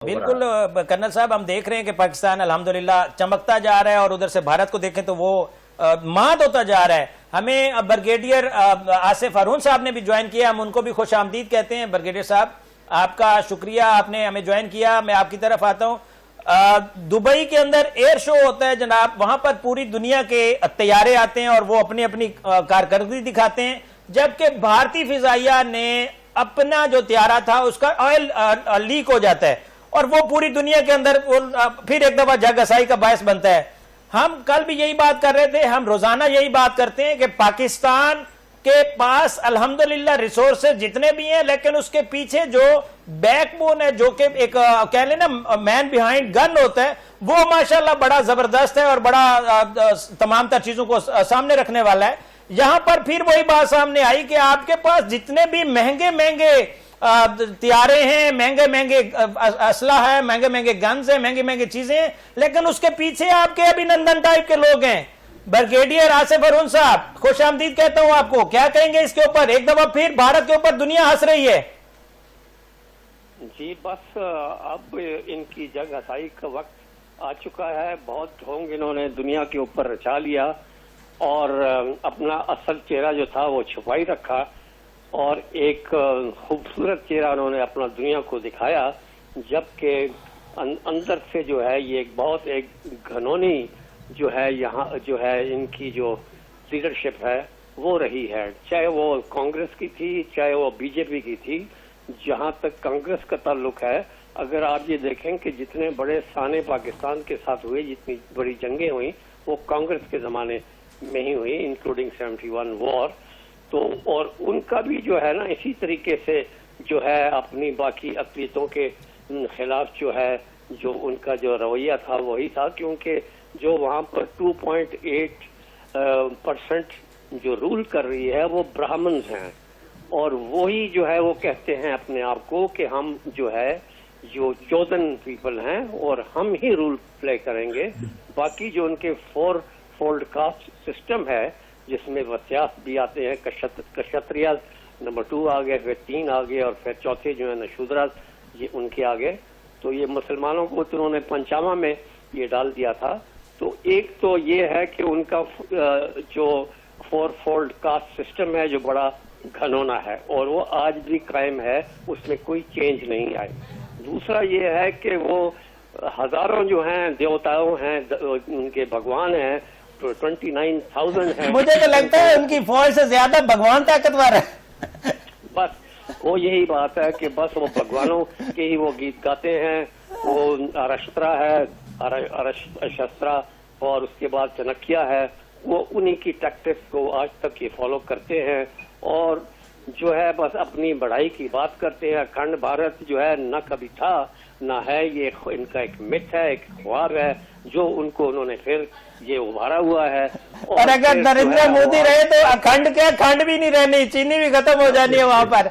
बिल्कुल कर्नल साहब, हम देख रहे हैं कि पाकिस्तान अल्हम्दुलिल्लाह चमकता जा रहा है और उधर से भारत को देखें तो वो मात होता जा रहा है। हमें ब्रिगेडियर आसिफ हारून साहब ने भी ज्वाइन किया, हम उनको भी खुश आमदीद कहते हैं। ब्रिगेडियर साहब, आपका शुक्रिया, आपने हमें ज्वाइन किया। मैं आपकी तरफ आता हूँ। दुबई के अंदर एयर शो होता है जनाब, वहां पर पूरी दुनिया के तैयारे आते हैं और वो अपनी अपनी कारकर्दगी दिखाते हैं, जबकि भारतीय फिजाइया ने अपना जो तैयारा था उसका ऑयल लीक हो जाता है और वो पूरी दुनिया के अंदर फिर एक दफा जगहसाई का बायस बनता है। हम कल भी यही बात कर रहे थे, हम रोजाना यही बात करते हैं कि पाकिस्तान के पास अल्हम्दुलिल्लाह रिसोर्सेज जितने भी हैं, लेकिन उसके पीछे जो बैकबोन है, जो कि एक कह लेना मैन बिहाइंड गन होता है, वो माशाल्लाह बड़ा जबरदस्त है और बड़ा तमाम तर चीजों को सामने रखने वाला है। यहां पर फिर वही बात सामने आई कि आपके पास जितने भी महंगे महंगे तैयारे हैं, महंगे महंगे असला है, महंगे महंगे गन्स हैं, महंगे महंगे चीजें हैं, लेकिन उसके पीछे आपके अभिनंदन टाइप के लोग हैं। ब्रिगेडियर आसिफ हारून साहब, खुश आमदीद कहता हूं आपको, क्या कहेंगे इसके ऊपर? एक दफा फिर भारत के ऊपर दुनिया हंस रही है। जी बस अब इनकी जगहसाई का वक्त आ चुका है। बहुत ढोंग इन्होंने दुनिया के ऊपर रचा लिया और अपना असल चेहरा जो था वो छुपाई रखा और एक खूबसूरत चेहरा उन्होंने अपना दुनिया को दिखाया, जबकि अंदर से जो है ये बहुत एक घनौनी जो है यहाँ जो है इनकी जो लीडरशिप है वो रही है, चाहे वो कांग्रेस की थी चाहे वो बीजेपी की थी। जहाँ तक कांग्रेस का ताल्लुक है, अगर आप ये देखें कि जितने बड़े साने पाकिस्तान के साथ हुए, जितनी बड़ी जंगें हुई वो कांग्रेस के जमाने में ही हुई, इंक्लूडिंग 71 वॉर। तो और उनका भी जो है ना इसी तरीके से जो है अपनी बाकी अक़लियतों के खिलाफ जो है जो उनका जो रवैया था वही था, क्योंकि जो वहाँ पर 2.8% जो रूल कर रही है वो ब्राह्मण्स हैं और वही जो है वो कहते हैं अपने आप को कि हम जो है जो चोदन पीपल हैं और हम ही रूल प्ले करेंगे। बाकी जो उनके 4 फोल्ड कास्ट सिस्टम है जिसमें वस्यास भी आते हैं, क्षत्रिय नंबर 2 आ गए, फिर 3 आ गए और फिर चौथे जो है शूद्रा, ये उनके आ गए। तो ये मुसलमानों को तो उन्होंने पंचामा में ये डाल दिया था। तो एक तो ये है कि उनका जो 4 फोल्ड कास्ट सिस्टम है जो बड़ा घनौना है और वो आज भी कायम है, उसमें कोई चेंज नहीं आई। दूसरा ये है कि वो हजारों जो हैं देवताओं हैं, उनके भगवान हैं, तो 29,000 है। मुझे तो लगता है उनकी फौज से ज्यादा भगवान ताकतवर है। बस वो यही बात है कि बस वो भगवानों के ही वो गीत गाते हैं। वो अरशत्रा है, अरशस्त्रा और उसके बाद चनकिया है, वो उन्हीं की टैक्टिक्स को आज तक ये फॉलो करते हैं और जो है बस अपनी बढ़ाई की बात करते हैं। अखंड भारत जो है न कभी था न है, ये इनका एक मिथ है, एक ख्वाब है जो उनको उन्होंने फिर ये उभारा हुआ है। और अगर नरेंद्र मोदी रहे तो अखंड क्या, खंड भी नहीं रहनी, चीनी भी खत्म हो जानी है वहां पर।